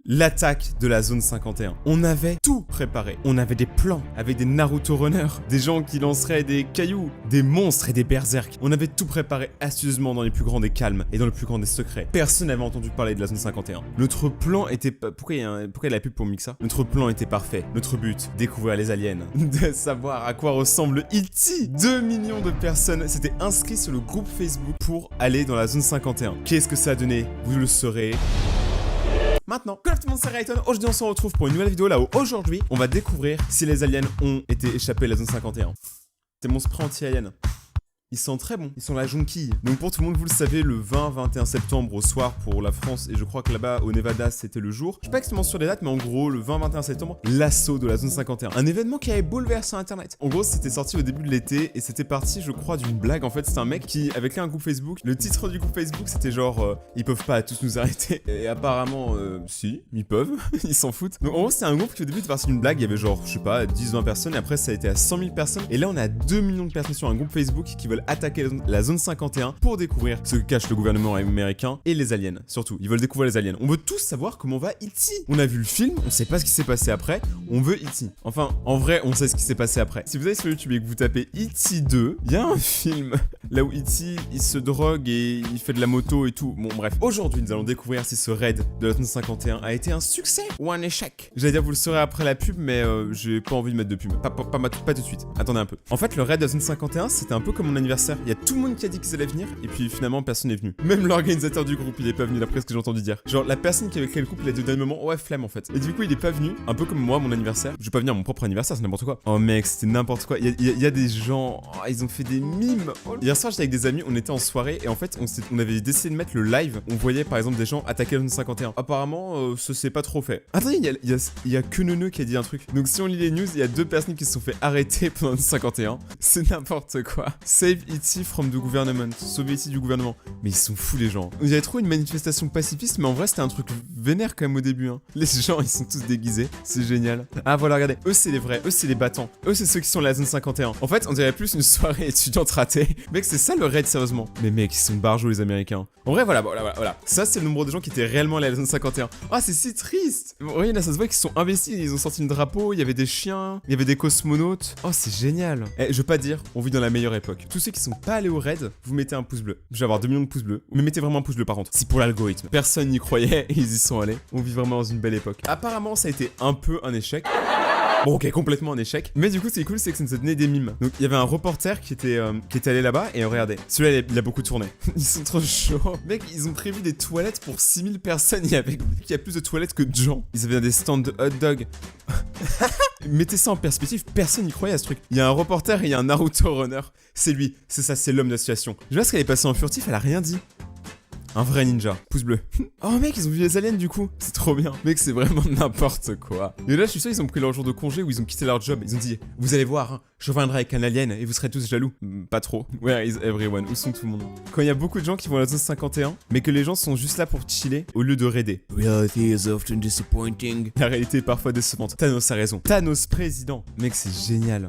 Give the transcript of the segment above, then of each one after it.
L'attaque de la zone 51. On avait tout préparé. On avait des plans avec des Naruto runners, des gens qui lanceraient des cailloux, des monstres et des berserks. On avait tout préparé astucieusement dans les plus grands des calmes et dans le plus grand des secrets. Personne n'avait entendu parler de la zone 51. Notre plan était... Pourquoi il y a la pub pour Mixa? Notre plan était parfait. Notre but, découvrir les aliens. De savoir à quoi ressemble E.T. 2 millions de personnes s'étaient inscrits sur le groupe Facebook pour aller dans la zone 51. Qu'est-ce que ça a donné? Vous le saurez maintenant. Comme tout le monde, c'est Rayton. Aujourd'hui, on se retrouve pour une nouvelle vidéo là où aujourd'hui, on va découvrir si les aliens ont été échappés à la zone 51. C'est mon spray anti-alien. Ils sont très bons, ils sont la jonquille. Donc pour tout le monde, vous le savez, le 20-21 septembre au soir pour la France, et je crois que là-bas au Nevada c'était le jour. Je suis pas exactement sur les dates, mais en gros le 20-21 septembre, l'assaut de la zone 51. Un événement qui avait bouleversé internet. En gros c'était sorti au début de l'été et c'était parti je crois d'une blague. En fait c'était un mec qui avait créé un groupe Facebook. Le titre du groupe Facebook c'était genre ils peuvent pas tous nous arrêter. Et apparemment si, ils peuvent, ils s'en foutent. Donc en gros c'était un groupe qui au début était parti d'une blague, il y avait genre je sais pas 10-20 personnes et après ça a été à 100 000 personnes. Et là on a 2 millions de personnes sur un groupe Facebook qui veulent attaquer la zone 51 pour découvrir ce que cache le gouvernement américain et les aliens. Surtout, ils veulent découvrir les aliens. On veut tous savoir comment va E.T. On a vu le film, on sait pas ce qui s'est passé après, on veut E.T. Enfin, en vrai, on sait ce qui s'est passé après. Si vous allez sur YouTube et que vous tapez E.T. 2, il y a un film là où E.T. il se drogue et il fait de la moto et tout. Bon, bref. Aujourd'hui, nous allons découvrir si ce raid de la zone 51 a été un succès ou un échec. J'allais dire, vous le saurez après la pub, mais j'ai pas envie de mettre de pub. Pas tout de suite. Attendez un peu. En fait, le raid de la zone 51, c'était un peu comme mon anniversaire. Il y a tout le monde qui a dit qu'ils allaient venir, et puis finalement, personne n'est venu. Même l'organisateur du groupe, il est pas venu, d'après ce que j'ai entendu dire. Genre, la personne qui avait créé le groupe, il a dit au dernier moment, ouais, flemme en fait. Et du coup, il est pas venu, un peu comme moi, mon anniversaire. Je vais pas venir à mon propre anniversaire, c'est n'importe quoi. Oh mec, c'était n'importe quoi. Il y a des gens, ils ont fait des mimes. Hier soir, j'étais avec des amis, on était en soirée, et en fait, on avait décidé de mettre le live. On voyait par exemple des gens attaquer la zone 51. Apparemment, ça s'est pas trop fait. Attendez, il y a que Neuneu qui a dit un truc. Donc, si on lit les news, il y a 2 personnes qui se sont fait arrêter pendant la zone 51. C'est n'importe quoi. Save E.T. from the government. Sauver E.T. du gouvernement. Mais ils sont fous les gens. Vous avez trouvé une manifestation pacifiste, mais en vrai c'était un truc vénère quand même au début. Hein. Les gens ils sont tous déguisés. C'est génial. Ah voilà, regardez. Eux c'est les vrais. Eux c'est les battants. Eux c'est ceux qui sont à la zone 51. En fait on dirait plus une soirée étudiante ratée. Mec c'est ça le raid sérieusement. Mais mec ils sont barjots les américains. En vrai voilà. Ça c'est le nombre de gens qui étaient réellement allés à la zone 51. Ah c'est si triste. Vous voyez là ça se voit qu'ils sont investis. Ils ont sorti le drapeau. Il y avait des chiens. Il y avait des cosmonautes. Oh c'est génial. Eh je veux pas dire on vit dans la meilleure époque. Tous ceux qui sont pas allés au raid, vous mettez un pouce bleu. Je vais avoir 2 millions de pouces bleus. Mais mettez vraiment un pouce bleu par contre. C'est pour l'algorithme. Personne n'y croyait et ils y sont allés. On vit vraiment dans une belle époque. Apparemment ça a été un peu un échec. Bon ok, complètement un échec. Mais du coup, ce qui est cool, c'est que ça nous a donné des mimes. Donc il y avait un reporter qui était allé là-bas et regardez. Celui-là, il a beaucoup tourné. Ils sont trop chauds. Mec, ils ont prévu des toilettes pour 6000 personnes. Il y a plus de toilettes que de gens. Ils avaient des stands de hot dog. Mettez ça en perspective, personne n'y croyait à ce truc. Il y a un reporter et il y a un Naruto runner. C'est lui, c'est ça, c'est l'homme de la situation. Je vois ce qu'elle est passée en furtif, elle a rien dit. Un vrai ninja. Pouce bleu. Oh mec, ils ont vu les aliens du coup. C'est trop bien. Mec, c'est vraiment n'importe quoi. Et là, je suis sûr, ils ont pris leur jour de congé où ils ont quitté leur job. Ils ont dit, vous allez voir, hein, je reviendrai avec un alien et vous serez tous jaloux. Pas trop. Where is everyone? Où sont tout le monde? Quand il y a beaucoup de gens qui vont à la zone 51, mais que les gens sont juste là pour chiller au lieu de raider. Reality is often disappointing. La réalité est parfois décevante. Thanos a raison. Thanos président. Mec, c'est génial.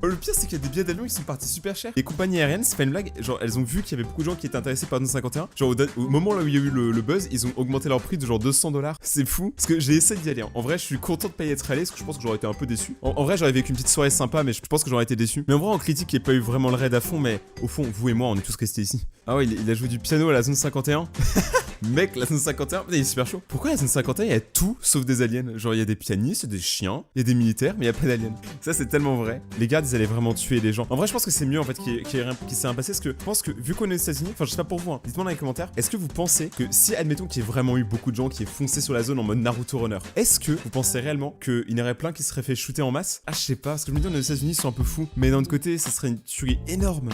Le pire, c'est qu'il y a des billets d'avion qui sont partis super chers. Les compagnies aériennes, c'est pas une blague. Genre, elles ont vu qu'il y avait beaucoup de gens qui étaient intéressés par la zone 51. Genre, au moment là où il y a eu le buzz, ils ont augmenté leur prix de genre $200. C'est fou. Parce que j'ai essayé d'y aller. Hein. En vrai, je suis content de pas y être allé parce que je pense que j'aurais été un peu déçu. En vrai, j'aurais vécu une petite soirée sympa, mais je pense que j'aurais été déçu. Mais en vrai, en critique, il n'y a pas eu vraiment le raid à fond, mais au fond, vous et moi, on est tous restés ici. Ah ouais, il a joué du piano à la zone 51. Mec, la zone 51, il est super chaud. Pourquoi la zone 51, il y a tout sauf des aliens? Genre, il y a des pianistes, des chiens, il y a des militaires, mais il y a pas d'aliens. Ça, c'est tellement vrai. Les gardes, ils allaient vraiment tuer les gens. En vrai, je pense que c'est mieux en fait qu'il s'est rien passé parce que je pense que vu qu'on est aux États-Unis, enfin, je sais pas pour vous, hein, dites-moi dans les commentaires, est-ce que vous pensez que si, admettons qu'il y ait vraiment eu beaucoup de gens qui aient foncé sur la zone en mode Naruto runner, est-ce que vous pensez réellement qu'il y en aurait plein qui se seraient fait shooter en masse? Ah, je sais pas, parce que je me dis, on est aux États-Unis, ils sont un peu fous, mais d'un autre côté, ça serait une tuerie énorme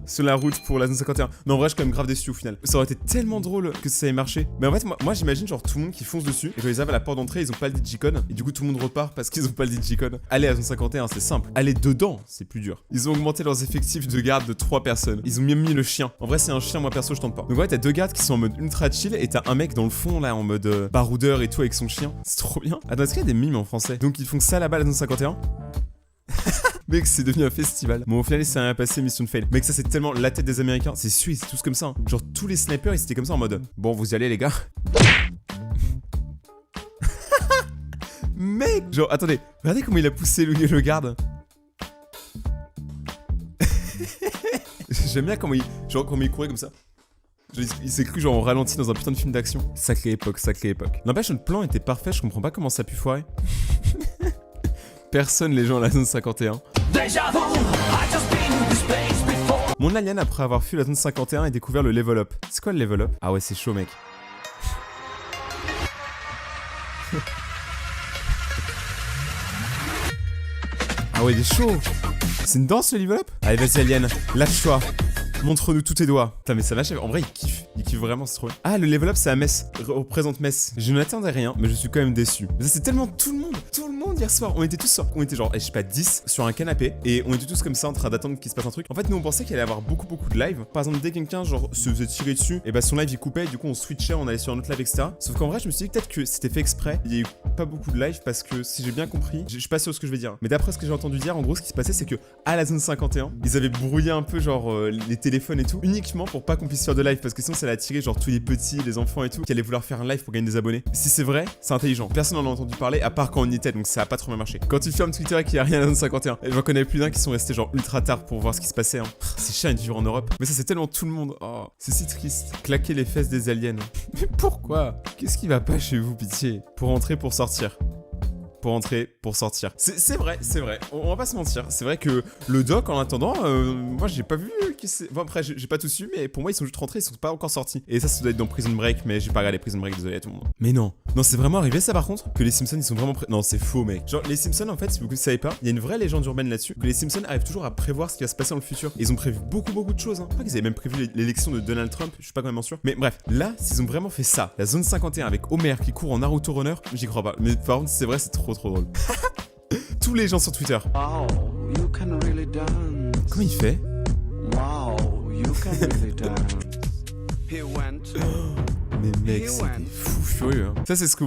sur la route pour la zone 51. Mais en vrai, je suis quand même grave déçu au final. Ça aurait été tellement drôle que ça ait marché. Mais en fait, moi j'imagine genre tout le monde qui fonce dessus et quand ils arrivent à la porte d'entrée, ils ont pas le digicode et du coup tout le monde repart parce qu'ils ont pas le digicode. Aller à zone 51, c'est simple. Aller dedans, c'est plus dur. Ils ont augmenté leurs effectifs de garde de 3 personnes. Ils ont même mis le chien. En vrai, c'est un chien, moi perso, je tente pas. Donc ouais, t'as 2 gardes qui sont en mode ultra chill et t'as un mec dans le fond là en mode baroudeur et tout avec son chien. C'est trop bien. Attends, est-ce qu'il y a des mimes en français? Donc ils font ça là-bas à la zone 51. Mec, c'est devenu un festival. Bon, au final, il s'est rien passé, mission fail. Mec, ça, c'est tellement la tête des Américains. C'est suisse, c'est tous comme ça. Hein. Genre, tous les snipers, ils étaient comme ça en mode bon, vous y allez, les gars. Mec, genre, attendez, regardez comment il a poussé le garde. J'aime bien comment il courait comme ça. Genre, il s'est cru genre en ralenti dans un putain de film d'action. Sacrée époque, sacrée époque. N'empêche, notre plan était parfait, je comprends pas comment ça a pu foirer. Personne les gens à la zone 51. Mon alien après avoir fui la zone 51 et découvert le level up. C'est quoi le level up? Ah ouais, c'est chaud mec. Ah ouais, il est chaud. C'est une danse le level up? Allez vas-y alien, lâche-toi. Montre-nous tous tes doigts. Putain mais ça va, en vrai il kiffe vraiment, c'est trop bien. Ah le level up c'est à Metz, représente Metz. Je n'attendais rien mais je suis quand même déçu. Mais ça c'est tellement tout le monde hier soir. On était tous on était genre, je sais pas, 10 sur un canapé et on était tous comme ça en train d'attendre qu'il se passe un truc. En fait nous on pensait qu'il allait y avoir beaucoup de live. Par exemple dès que quelqu'un genre se faisait tirer dessus, et bah son live il coupait, et du coup on switchait, on allait sur un autre live etc. Sauf qu'en vrai je me suis dit peut-être que c'était fait exprès. Il y a eu pas beaucoup de live parce que si j'ai bien compris, je suis pas sûr de ce que je vais dire. Mais d'après ce que j'ai entendu dire, en gros ce qui se passait c'est que à la zone 51, ils avaient brouillé un peu genre les téléphones et tout, uniquement pour pas qu'on puisse faire de live parce que sinon ça allait attirer genre tous les petits, les enfants et tout qui allaient vouloir faire un live pour gagner des abonnés. Si c'est vrai, c'est intelligent. Personne n'en a entendu parler à part quand on y était, donc ça a pas trop bien marché. Quand tu fermes Twitter et qu'il y a rien à la zone 51, et j'en connais plus d'un qui sont restés genre ultra tard pour voir ce qui se passait. Hein. C'est chiant de vivre en Europe. Mais ça c'est tellement tout le monde. Oh, c'est si triste. Claquer les fesses des aliens. Mais pourquoi? Qu'est-ce qui va pas chez vous, pitié? Pour entrer, pour sortir. Pour entrer, pour sortir. C'est vrai. On va pas se mentir. C'est vrai que le doc, en attendant, moi j'ai pas vu qui c'est. Bon, après, j'ai pas tout su, mais pour moi ils sont juste rentrés, ils sont pas encore sortis. Et ça doit être dans Prison Break, mais j'ai pas regardé Prison Break, désolé à tout le monde. Mais non, c'est vraiment arrivé ça par contre, que les Simpsons ils sont vraiment Non, c'est faux, mec. Genre, les Simpsons en fait, si vous ne savez pas, il y a une vraie légende urbaine là-dessus, que les Simpsons arrivent toujours à prévoir ce qui va se passer dans le futur. Et ils ont prévu beaucoup de choses. Hein. Je crois qu'ils avaient même prévu l'élection de Donald Trump, je suis pas quand même sûr. Mais bref, là, s'ils ont vraiment fait ça, la zone 51 avec Homer qui court en Naruto Runner, j'y crois pas. Mais par contre, si c'est vrai, c'est trop drôle. Tous les gens sur Twitter. Wow, you can really dance. Comment il fait? Wow, you can really dance. He went. Mais mec, c'est fou furieux. Hein. Ça, c'est ce que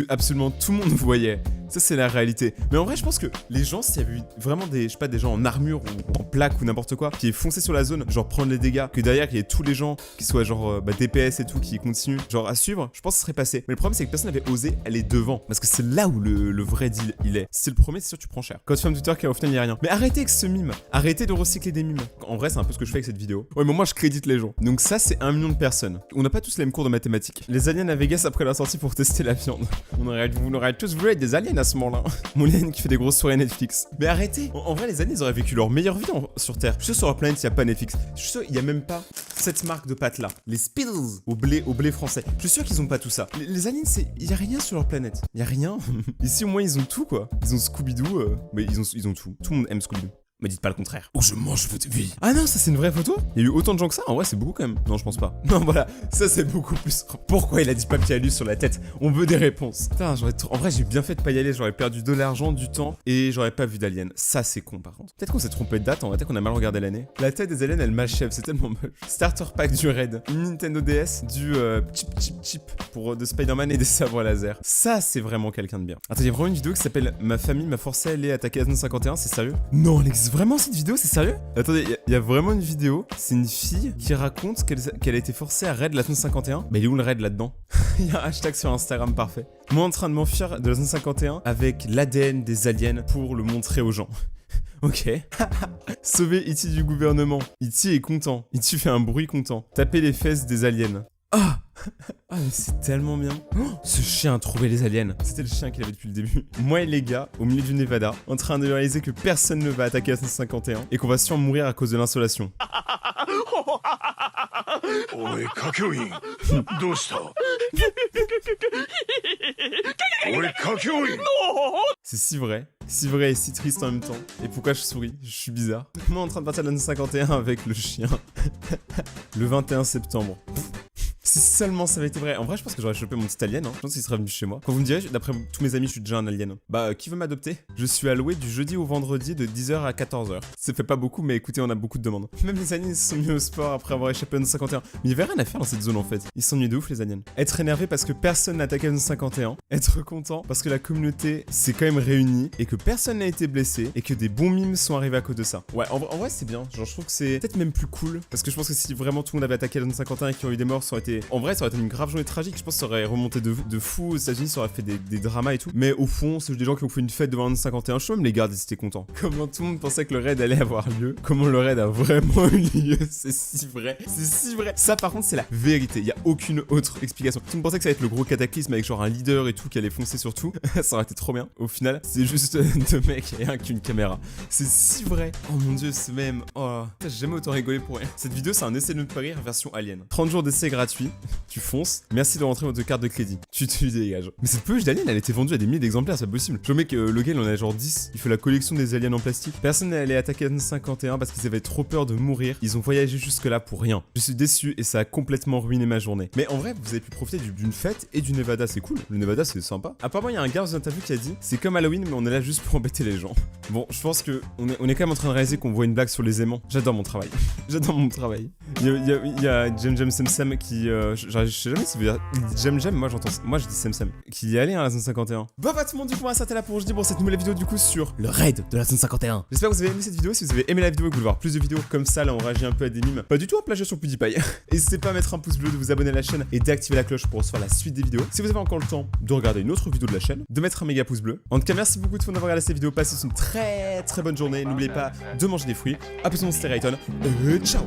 absolument tout le monde voyait. Ça, c'est la réalité. Mais en vrai, je pense que les gens, s'il y avait eu vraiment des gens en armure ou en plaque ou n'importe quoi, qui fonçaient sur la zone, genre prendre les dégâts, que derrière, il y ait tous les gens qui soient genre DPS et tout, qui continuent genre à suivre, je pense que ça serait passé. Mais le problème, c'est que personne n'avait osé aller devant. Parce que c'est là où le vrai deal, il est. Si c'est le premier, c'est sûr que tu prends cher. Quand tu fermes Twitter, qu'au final, il n'y a rien. Mais arrêtez avec ce mime. Arrêtez de recycler des mimes. En vrai, c'est un peu ce que je fais avec cette vidéo. Ouais, mais moi, je crédite les gens. Donc ça, c'est 1 million de personnes. On n'a pas tous les mêmes cours de mathématiques. Les aliens à Vegas après la sortie pour tester la viande. On aurait tous voulu être des aliens à ce moment-là. Mon alien qui fait des grosses soirées Netflix. Mais arrêtez. En vrai, les aliens, ils auraient vécu leur meilleure vie sur Terre. Je suis sûr sur leur planète, il n'y a pas Netflix. Je suis sûr il n'y a même pas cette marque de pâtes là. Les Spittles au blé français. Je suis sûr qu'ils ont pas tout ça. Les aliens, il n'y a rien sur leur planète. Il n'y a rien. Ici, au moins, ils ont tout quoi. Ils ont Scooby-Doo. Mais ils ont tout. Tout le monde aime Scooby-Doo. Me dites pas le contraire. Ou je mange votre vie. Ah non, ça c'est une vraie photo? Il y a eu autant de gens que ça? En vrai, c'est beaucoup quand même. Non, je pense pas. Non, voilà. Ça c'est beaucoup plus. Pourquoi il a dit papier alu sur la tête? On veut des réponses. Putain, en vrai, j'ai bien fait de pas y aller. J'aurais perdu de l'argent, du temps et j'aurais pas vu d'aliens. Ça c'est con par contre. Peut-être qu'on s'est trompé de date. En vrai, peut-être qu'on a mal regardé l'année. La tête des aliens, elle m'achève. C'est tellement moche. Starter pack du Raid. Une Nintendo DS. Du chip pour de Spider-Man et des sabres laser. Ça c'est vraiment quelqu'un de bien. Attends, il y a vraiment une vidéo qui s'appelle Ma famille m'a forcé à aller attaquer la zone 51. C'est sérieux? Non, elle existe vraiment cette vidéo? C'est sérieux? Attendez, il y a vraiment une vidéo. C'est une fille qui raconte qu'elle a été forcée à raid la zone 51. Mais il est où le raid là-dedans? Il y a un hashtag sur Instagram parfait. Moi en train de m'enfuir de la zone 51 avec l'ADN des aliens pour le montrer aux gens. Ok. Sauver E.T. du gouvernement. E.T. est content. E.T. fait un bruit content. Taper les fesses des aliens. Ah! Ah mais c'est tellement bien. Oh, ce chien a trouvé les aliens. C'était le chien qu'il avait depuis le début. Moi et les gars, au milieu du Nevada, en train de réaliser que personne ne va attaquer la 151 et qu'on va sûrement mourir à cause de l'insolation. C'est si vrai et si triste en même temps. Et pourquoi je souris? Je suis bizarre. Moi en train de partir de la 151 avec le chien. Le 21 septembre. Si seulement ça avait été vrai. En vrai, je pense que j'aurais chopé mon petit alien. Hein. Je pense qu'il serait venu chez moi. Quand vous me direz, d'après tous mes amis, je suis déjà un alien. Bah, qui veut m'adopter? Je suis alloué du jeudi au vendredi de 10h à 14h. Ça fait pas beaucoup, mais écoutez, on a beaucoup de demandes. Même les aliens se sont mis au sport après avoir échappé à la 51. Mais il y avait rien à faire dans cette zone en fait. Ils s'ennuient de ouf, les aliens. Être énervé parce que personne n'a attaqué la 51. Être content parce que la communauté s'est quand même réunie et que personne n'a été blessé et que des bons mimes sont arrivés à cause de ça. Ouais, en vrai, c'est bien. Genre, je trouve que c'est peut-être même plus cool parce que je pense que si vraiment tout le monde avait attaqué la 51 et qu'il y aurait eu des morts, ça aurait été été... En vrai, ça aurait été une grave journée tragique. Je pense que ça aurait remonté de fou aux États-Unis, ça aurait fait des dramas et tout. Mais au fond, c'est des gens qui ont fait une fête devant le 51 show, même les gardes, ils étaient contents. Comment tout le monde pensait que le raid allait avoir lieu. Comment le raid a vraiment eu lieu. C'est si vrai. C'est si vrai. Ça, par contre, c'est la vérité. Il y a aucune autre explication. Tout le monde pensait que ça allait être le gros cataclysme avec genre un leader et tout qui allait foncer sur tout. Ça aurait été trop bien. Au final, c'est juste deux mecs et un qui a une caméra. C'est si vrai. Oh mon dieu, c'est même... Oh, j'ai jamais autant rigolé pour rien. Cette vidéo, c'est un essai de ne pas rire version alien. 30 jours d'essai gratuit. Tu fonces. Merci de rentrer votre carte de crédit. Tu dégages. Mais cette peluche d'alien, elle était vendue à des milliers d'exemplaires, c'est pas possible. Je mec, le gars, il en a genre 10. Il fait la collection des aliens en plastique. Personne n'est allé attaquer Zone 51 parce qu'ils avaient trop peur de mourir. Ils ont voyagé jusque-là pour rien. Je suis déçu et ça a complètement ruiné ma journée. Mais en vrai, vous avez pu profiter d'une fête et du Nevada, c'est cool. Le Nevada, c'est sympa. Apparemment, il y a un gars dans une interview qui a dit c'est comme Halloween, mais on est là juste pour embêter les gens. Bon, je pense que on est quand même en train de réaliser qu'on voit une blague sur les aimants. J'adore mon travail. J'adore mon travail. Il y a Jem Sem qui. Je sais jamais si vous dire Jem, moi j'entends. Moi je dis Sem qui est allé à la zone 51. Bah, tout le monde, du coup, ça là pour aujourd'hui pour cette nouvelle vidéo du coup sur le raid de la zone 51. J'espère que vous avez aimé cette vidéo. Si vous avez aimé la vidéo et que vous voulez voir plus de vidéos comme ça, là on réagit un peu à des mimes. Pas du tout un plagiat sur PewDiePie. N'hésitez pas à mettre un pouce bleu, de vous abonner à la chaîne et d'activer la cloche pour recevoir la suite des vidéos. Si vous avez encore le temps de regarder une autre vidéo de la chaîne, de mettre un méga pouce bleu. En tout cas, merci beaucoup de d'avoir regardé cette vidéo. Passez une très bonne journée. N'oubliez pas de manger des fruits. A plus, c'était Rayton. Ciao.